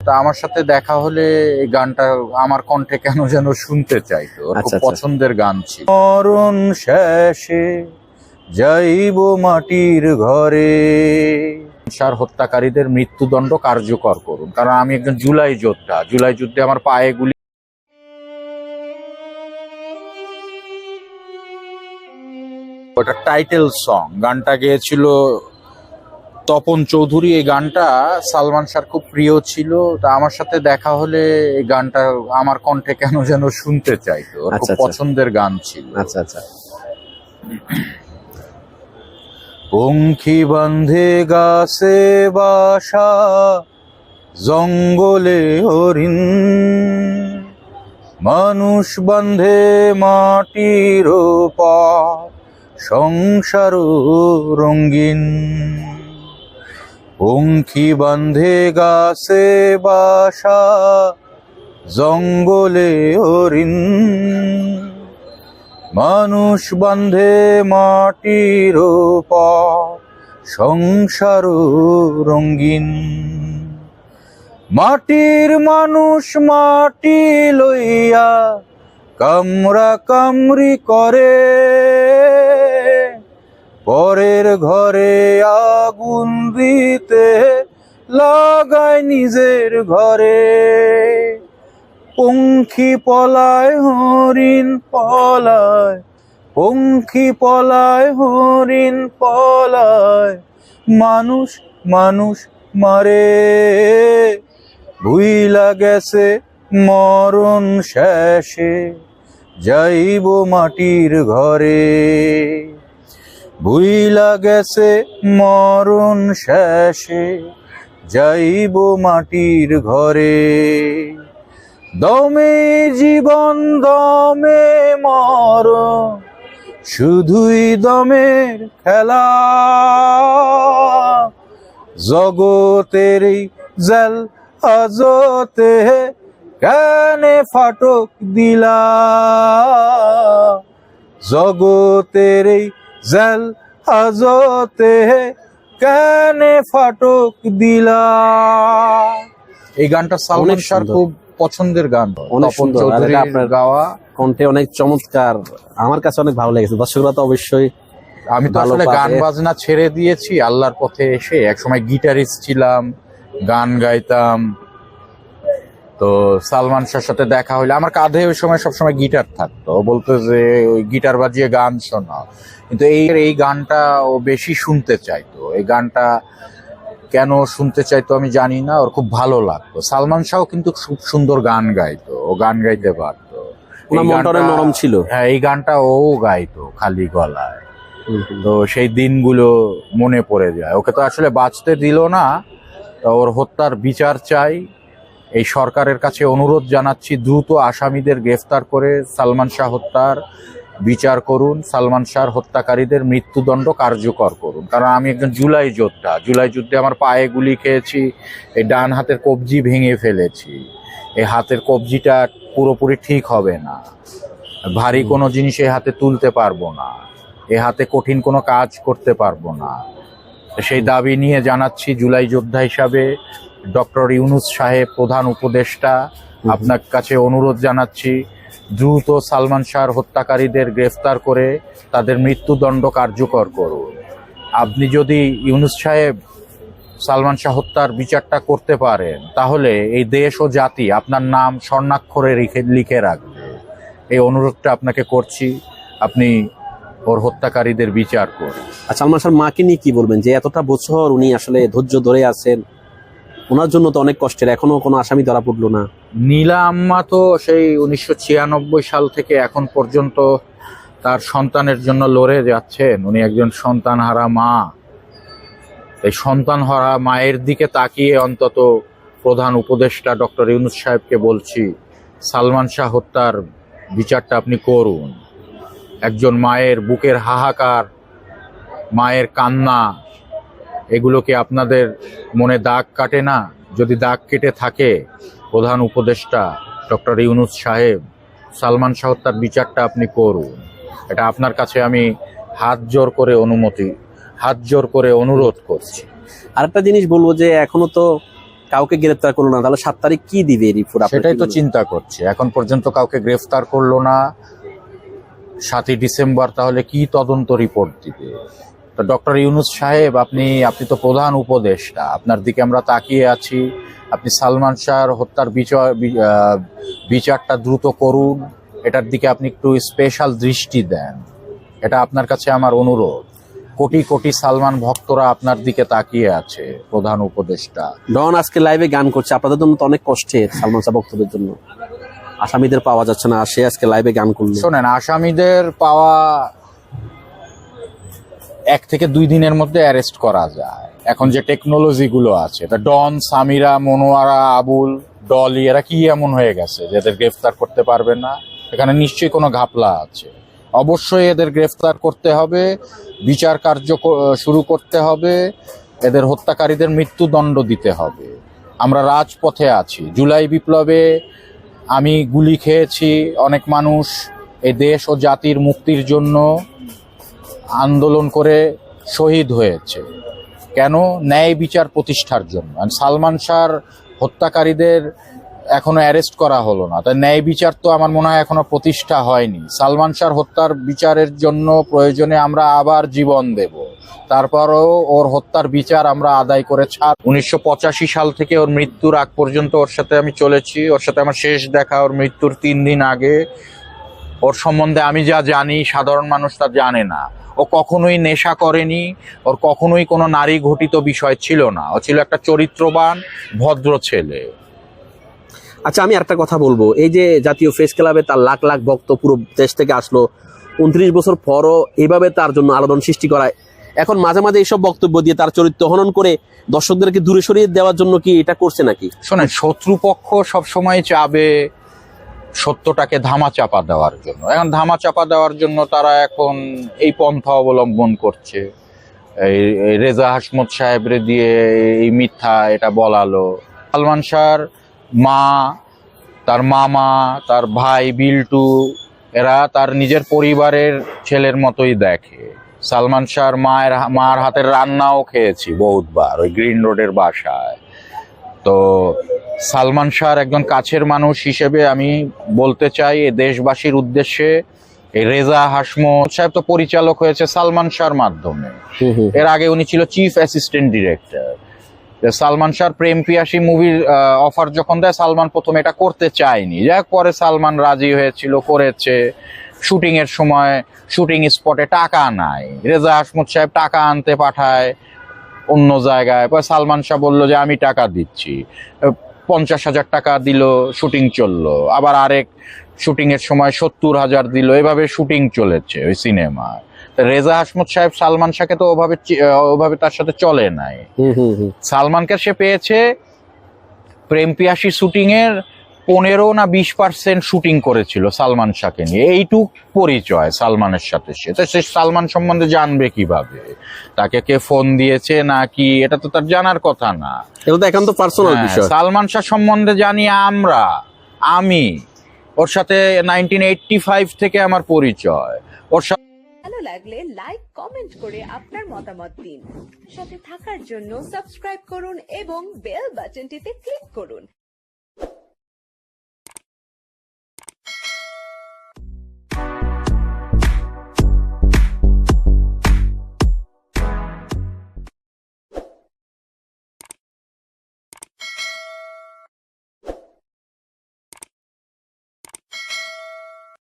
তা আমার সাথে দেখা হলে এই গানটা আমার কণ্ঠে কেন যেন শুনতে চাইতো, ওর খুব পছন্দের গান ছিল। মরণ শেষে যাইব মাটির ঘরে, সার হত্যাকারীদের মৃত্যুদণ্ড কার্যকর করুন, কারণ আমি একজন জুলাই যোদ্ধা। জুলাই যুদ্ধে আমার পায়ে গুলি। ওটা টাইটেল সং, গানটা গেয়েছিল তপন চৌধুরী। এই গানটা সালমান শাহর খুব প্রিয় ছিল, তা আমার সাথে দেখা হলে এই গানটা আমার কণ্ঠে কেন যেন শুনতে চাইতো, ওর খুব পছন্দের গান ছিল। আচ্ছা আচ্ছা। পঙ্খী বান্ধে গাছে বাসা, জঙ্গলে হরিণ, মানুষ বান্ধে মাটির পার, সংসার রঙ্গিন। পঙ্খী বান্ধে গাছে বাসা, জঙ্গলে হরিণ, মানুষ বান্ধে মাটির পার, সংসার রঙ্গিন। মাটির মানুষ মাটি লইয়া কামরা কামরি করে, পরের ঘরে আগুন দিতে লাগায় নিজের ঘরে। পঙ্খী পলায় হরিণ পলায়, পঙ্খী পলায় হরিণ পলায়, মানুষ মানুষ মারে। ভুইলা গেছে মরণ শেষে যাইব মাটির ঘরে, ভুইলা গেছে মরণ শেষে যাইব মাটির ঘরে। দমে জীবন দমে মরণ, শুধুই দমের খেলা। জগতের জল আজতে কেনে ফাটক দিলা, জগতের জল আজতে কেনে ফাটক দিলা। এই গানটা সালমান শাহর খুব পছন্দের গান, অনেক সুন্দর। আপনার গাওয়া কণ্ঠে অনেক চমৎকার, আমার কাছে অনেক ভালো লেগেছে। দর্শকরা তো অবশ্যই। আমি তো আসলে গান বাজনা ছেড়ে দিয়েছি, আল্লাহর পথে এসে একসময় গিটারিস্ট ছিলাম, গান গাইতাম। তো সালমান শাহর সাথে দেখা হইলে আমার কাঁধে ওই সময় সবসময় গিটার থাকতো, বলতো যে ওই গিটার বাজিয়ে গান শোনা। কিন্তু এই গানটা ও বেশি শুনতে চাইতো। এই গানটা কেন শুনতে চাইতো আমি জানি না, ওর খুব ভালো লাগতো। সালমান শাহ কিন্তু খুব সুন্দর গান গাইতো, ও গান গাইতে পারতো, নরম ছিল। হ্যাঁ, এই গানটা ও গাইতো খালি গলায়। তো সেই দিনগুলো মনে পড়ে যায়। ওকে তো আসলে বাঁচতে দিল না, তো ওর হত্যার বিচার চাই। এই সরকারের কাছে অনুরোধ জানাচ্ছি, দ্রুত আসামিদের গ্রেফতার করে সালমান শাহ হত্যার বিচার করুন, সালমান শাহর হত্যাকারীদের মৃত্যুদণ্ড কার্যকর করুন। কারণ আমি একজন জুলাই যোদ্ধা। জুলাই যুদ্ধে আমার পায়ে গুলি খেয়েছি, এই ডান হাতের কবজি ভেঙে ফেলেছি। এই হাতের কবজিটা পুরোপুরি ঠিক হবে না, ভারী কোনো জিনিস এই হাতে তুলতে পারবো না, এ হাতে কঠিন কোনো কাজ করতে পারবো না। সেই দাবি নিয়ে জানাচ্ছি জুলাই যোদ্ধা হিসাবে ডক্টর ইউনূস সাহেব, প্রধান উপদেষ্টা, আপনার কাছে অনুরোধ জানাচ্ছি, দ্রুত সালমান শাহর হত্যাকারীদের গ্রেফতার করে তাদের মৃত্যুদণ্ড কার্যকর করুন। আপনি যদি ইউনূস সাহেব সালমান শাহ হত্যার বিচারটা করতে পারেন, তাহলে এই দেশ ও জাতি আপনার নাম স্বর্ণাক্ষরে লিখে রাখবে। এই অনুরোধটা আপনাকে করছি, আপনি ওর হত্যাকারীদের বিচার করুন। সালমান শাহর মাকে নিয়ে কি বলবেন, যে এতটা বছর উনি আসলে ধৈর্য ধরে আছেন, ওনার জন্য তো অনেক কষ্টের, এখনো কোনো আসামি ধরা পড়লো না। নীলা আম্মা তো সেই 1996 সাল থেকে এখন পর্যন্ত তার সন্তানের জন্য লড়ে যাচ্ছেন। উনি একজন সন্তানহারা মা। এই সন্তানহারা মায়ের দিকে তাকিয়ে অন্তত প্রধান উপদেষ্টা ডক্টর ইউনূস সাহেবকে বলছি, সালমান শাহ হত্যার বিচারটা আপনি করুন। একজন মায়ের বুকের হাহাকার, মায়ের কান্না, এগুলো কি আপনাদের মনে দাগ কাটে না? যদি দাগ কেটে থাকে, প্রধান উপদেষ্টা ডক্টর ইউনূস সাহেব, সালমান শাহ হত্যার বিচারটা আপনি করুন। এটা আপনার কাছে আমি হাত জোর করে অনুরোধ করছি। আরেকটা জিনিস বলবো, যে এখনো তো কাউকে গ্রেপ্তার করলো না, তাহলে 7 তারিখ কি দিবে রিপোর্ট? সেটাই তো চিন্তা করছি, এখন পর্যন্ত কাউকে গ্রেফতার করলো না। 7ই ডিসেম্বর তাহলে কি তদন্ত রিপোর্ট দিবে? তো ডক্টর ইউনূস সাহেব, আপনি তো প্রধান উপদেষ্টা, আপনার দিকে আমরা তাকিয়ে আছি। আপনি সালমান শাহর হত্যার বিচারটা দ্রুত করুন, এটার দিকে আপনি একটু স্পেশাল দৃষ্টি দেন, এটা আপনার কাছে আমার অনুরোধ। কোটি কোটি সালমান ভক্তরা আপনার দিকে তাকিয়ে আছে, প্রধান উপদেষ্টা। ডন আজকে লাইভে গান করছে, আপনাদের জন্য তো অনেক কষ্টের, সালমান শাহ ভক্তদের জন্য। আসামিদের পাওয়া যাচ্ছে না, সে আজকে লাইভে গান করলো। শোনেন, আসামিদের পাওয়া 1 থেকে 2 দিনের মধ্যে অ্যারেস্ট করা যায়। এখন যে টেকনোলজি গুলো আছে, তা ডন, সামিরা, মনোয়ারা, আবুল, ডলি, এরা কি এমন হয়ে গেছে যাদের গ্রেফতার করতে পারবে না? এখানে নিশ্চয়ই কোনো ঘাপলা আছে। অবশ্যই এদের গ্রেফতার করতে হবে, বিচার কার্য শুরু করতে হবে, এদের হত্যাকারীদের মৃত্যুদণ্ড দিতে হবে। আমরা রাজপথে আছি। জুলাই বিপ্লবে আমি গুলি খেয়েছি, অনেক মানুষ এই দেশ ও জাতির মুক্তির জন্য আন্দোলন করে শহীদ হয়েছে। কেন? ন্যায় বিচার প্রতিষ্ঠার জন্য। সালমান শাহর হত্যাকারীদের এখনো অ্যারেস্ট করা হলো না, তাই ন্যায় বিচার তো আমার মনে হয় এখনো প্রতিষ্ঠা হয়নি। সালমান শাহর হত্যার বিচারের জন্য প্রয়োজনে আমরা আবার জীবন দেব, তারপরও ওর হত্যার বিচার আমরা আদায় করে ছাড়। 1985 সাল থেকে ওর মৃত্যুর আগ পর্যন্ত ওর সাথে আমি চলেছি, ওর সাথে আমার শেষ দেখা ওর মৃত্যুর 3 দিন আগে। ওর সম্বন্ধে আমি যা জানি সাধারণ মানুষ তা জানে না। ও কখনোই নেশা করেনি, ওর কখনোই কোনো নারী ঘটিত বিষয় ছিল না। ও ছিল একটা চরিত্রবান ভদ্র ছেলে। আচ্ছা, আমি আরেকটা কথা বলবো, এই যে জাতীয় প্রেস ক্লাবে তার লাখ লাখ ভক্ত পুরো দেশ থেকে আসলো, 29 বছর পরও এইভাবে তার জন্য আলোড়ন সৃষ্টি করায়, এখন মাঝে মাঝে এইসব বক্তব্য দিয়ে তার চরিত্র হনন করে দর্শকদেরকে দূরে সরিয়ে দেওয়ার জন্য কি এটা করছে নাকি? শোনেন, শত্রুপক্ষ সবসময় চাবে সত্যটাকে ধামাচাপা দেওয়ার জন্য। এখন ধামাচাপা দেওয়ার জন্য তারা এখন এই পন্থা অবলম্বন করছে। এই রেজা হাশমত সাহেবরে দিয়ে এই মিথ্যা এটা বলালো। সালমান শাহর মা, তার মামা, তার ভাই বিল্টু, এরা তার নিজের পরিবারের ছেলের মতোই দেখে। সালমান শাহর মার হাতের রান্নাও খেয়েছি বহুতবার ওই গ্রিন রোডের বাসায়। তো সালমান শাহর একজন কাছের মানুষ হিসেবে আমি বলতে চাই এ দেশবাসীর উদ্দেশ্যে, এই রেজা হাশমত সাহেব তো পরিচালক হয়েছে সালমান শাহর মাধ্যমে। এর আগে উনি ছিল চিফ অ্যাসিস্ট্যান্ট ডিরেক্টর। সালমান শাহর প্রেম পিয়াসী মুভির অফার যখন দেয়, সালমান প্রথমে এটা করতে চায়নি, যাই হোক পরে সালমান রাজি হয়েছিল, করেছে। শুটিং এর সময় শুটিং স্পটে টাকা নাই, রেজা হাশমত সাহেব টাকা আনতে পাঠায় অন্য জায়গায়। পরে সালমান শাহ বলল যে আমি টাকা দিচ্ছি, 50,000 টাকা দিল, শুটিং চললো। আবার আরেক শুটিং এর সময় 70,000 দিল, এভাবে শুটিং চলেছে ওই সিনেমা। রেজা হাশমত সাহেব সালমান শাহকে তো ওভাবে তার সাথে চলে নাই। সালমানকে সে পেয়েছে প্রেম পিয়াসী শুটিং এর 15 না 20% শুটিং করেছিল সালমান শাহকে নিয়ে। এইটুক পরিচয় সালমানের সাথে। সে সালমান সম্বন্ধে জানবে কিভাবে? তাকে কে ফোন দিয়েছে না কি, এটা তো তার জানার কথা না। এটা তো একান্ত পার্সোনাল বিষয়। সালমান শাহ সম্বন্ধে জানি আমি ওর সাথে 1985 থেকে আমার পরিচয়। ওর সাথে ভালো লাগলে লাইক কমেন্ট করে আপনার মতামত দিন। সাথে থাকার জন্য সাবস্ক্রাইব করুন এবং বেল বাটনটিতে ক্লিক করুন।